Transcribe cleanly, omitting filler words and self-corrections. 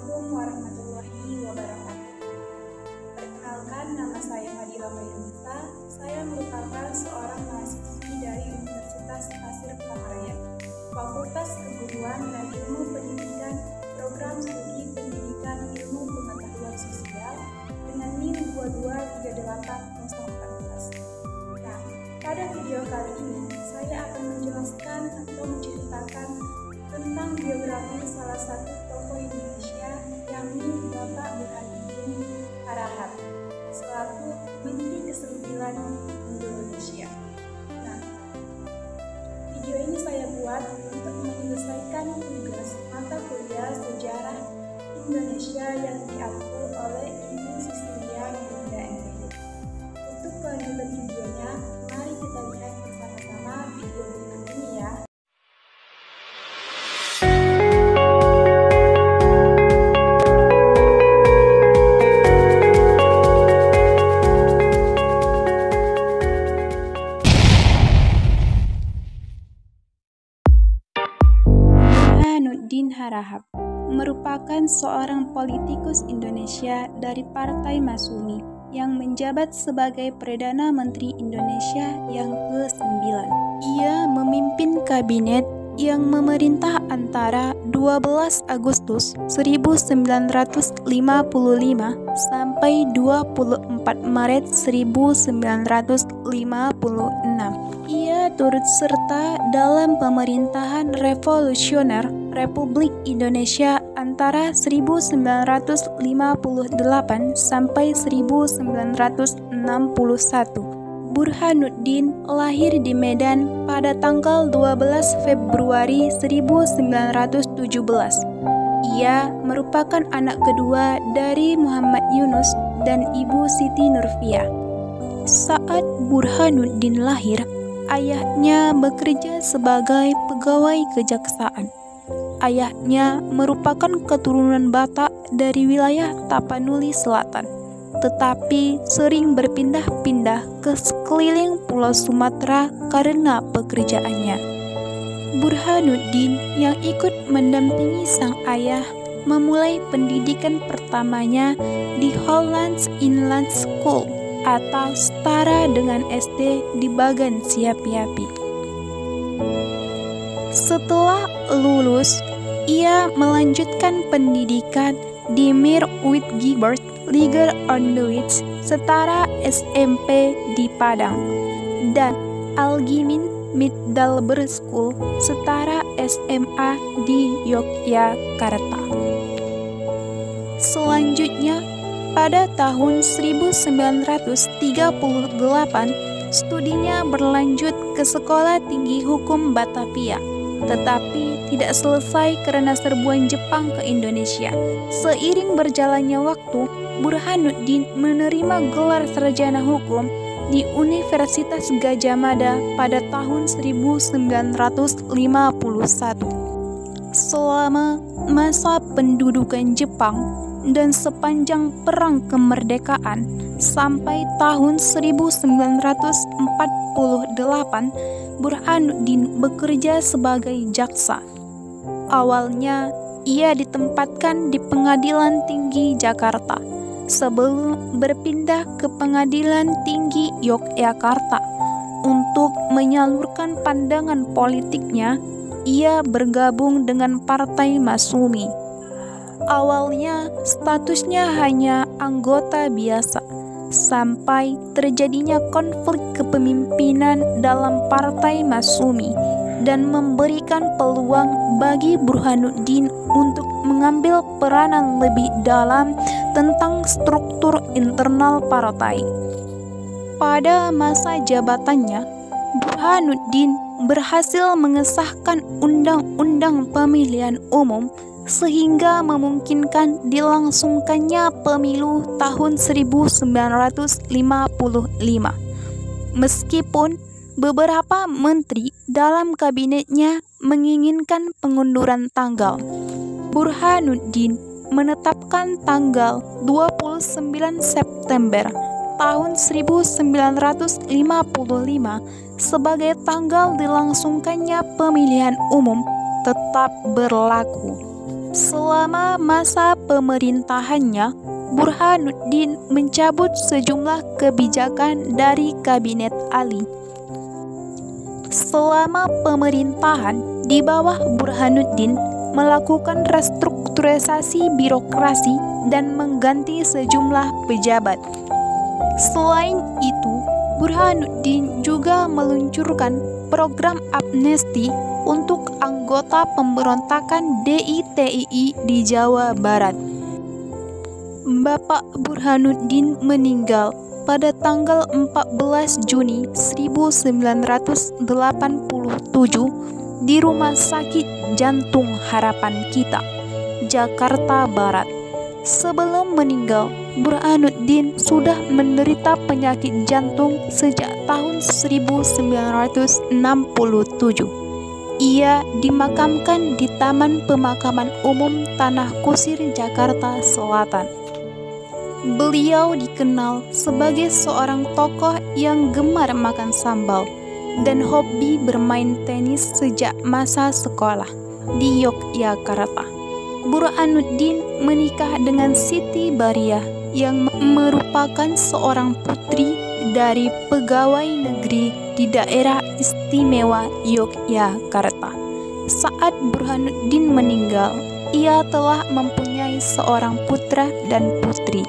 Assalamualaikum warahmatullahi wabarakatuh. Perkenalkan, nama saya Fadila Mayunisa. Saya merupakan seorang mahasiswi dari Universitas Pasir Pangarayan, Fakultas Keguruan dan Ilmu Pendidikan, Program Studi Pendidikan Ilmu Pengetahuan Sosial dengan NIM 2238014. Nah, pada video kali ini saya akan menjelaskan atau menceritakan tentang biografi salah satu tokoh Indonesia, yakni Bapak Burhanuddin Harahap selaku Menteri ke-9 Indonesia. Nah, video ini saya buat untuk menyelesaikan tugas mata kuliah sejarah Indonesia yang diampu oleh Ibu Sisilia Yunda MPD. Untuk kelanjutan videonya, mari kita lihat bersama-sama video berikut ini ya. Burhanuddin Harahap merupakan seorang politikus Indonesia dari Partai Masyumi yang menjabat sebagai Perdana Menteri Indonesia yang ke-9. Ia memimpin kabinet yang memerintah antara 12 Agustus 1955 sampai 24 Maret 1956. Ia turut serta dalam pemerintahan revolusioner Republik Indonesia antara 1958 sampai 1961. Burhanuddin lahir di Medan pada tanggal 12 Februari 1917. Ia merupakan anak kedua dari Muhammad Yunus dan Ibu Siti Nurfiah. Saat Burhanuddin lahir, ayahnya bekerja sebagai pegawai kejaksaan. Ayahnya merupakan keturunan Batak dari wilayah Tapanuli Selatan, tetapi sering berpindah-pindah ke sekeliling Pulau Sumatera karena pekerjaannya. Burhanuddin yang ikut mendampingi sang ayah memulai pendidikan pertamanya di Hollands Inland School atau setara dengan SD di Bagan Siapiapi. Setelah lulus, ia melanjutkan pendidikan di Meer Uitgeberg Leger Onderwijs setara SMP di Padang dan Algemeen Middelbare School setara SMA di Yogyakarta. Selanjutnya, pada tahun 1938, studinya berlanjut ke Sekolah Tinggi Hukum Batavia, tetapi tidak selesai karena serbuan Jepang ke Indonesia. Seiring berjalannya waktu, Burhanuddin menerima gelar sarjana hukum di Universitas Gadjah Mada pada tahun 1951. Selama masa pendudukan Jepang dan sepanjang Perang Kemerdekaan sampai tahun 1948, Burhanuddin bekerja sebagai jaksa. Awalnya, ia ditempatkan di Pengadilan Tinggi Jakarta sebelum berpindah ke Pengadilan Tinggi Yogyakarta. Untuk menyalurkan pandangan politiknya, ia bergabung dengan Partai Masyumi. Awalnya, statusnya hanya anggota biasa, sampai terjadinya konflik kepemimpinan dalam Partai Masyumi dan memberikan peluang bagi Burhanuddin untuk mengambil peranan lebih dalam tentang struktur internal partai. Pada masa jabatannya, Burhanuddin berhasil mengesahkan Undang-Undang Pemilihan Umum sehingga memungkinkan dilangsungkannya pemilu tahun 1955. Meskipun beberapa menteri dalam kabinetnya menginginkan pengunduran tanggal, Burhanuddin menetapkan tanggal 29 September tahun 1955 sebagai tanggal dilangsungkannya pemilihan umum tetap berlaku. Selama masa pemerintahannya, Burhanuddin mencabut sejumlah kebijakan dari Kabinet Ali. Selama pemerintahan di bawah Burhanuddin melakukan restrukturisasi birokrasi dan mengganti sejumlah pejabat. Selain itu, Burhanuddin juga meluncurkan program amnesti untuk anggota pemberontakan DITII di Jawa Barat. Bapak Burhanuddin meninggal pada tanggal 14 Juni 1987 di Rumah Sakit Jantung Harapan Kita, Jakarta Barat. Sebelum meninggal, Burhanuddin sudah menderita penyakit jantung sejak tahun 1967. Ia dimakamkan di Taman Pemakaman Umum Tanah Kusir, Jakarta Selatan. Beliau dikenal sebagai seorang tokoh yang gemar makan sambal dan hobi bermain tenis sejak masa sekolah di Yogyakarta. Burhanuddin menikah dengan Siti Bariah yang merupakan seorang putri dari pegawai negeri di daerah istimewa Yogyakarta. Saat Burhanuddin meninggal, ia telah mempunyai seorang putra dan putri.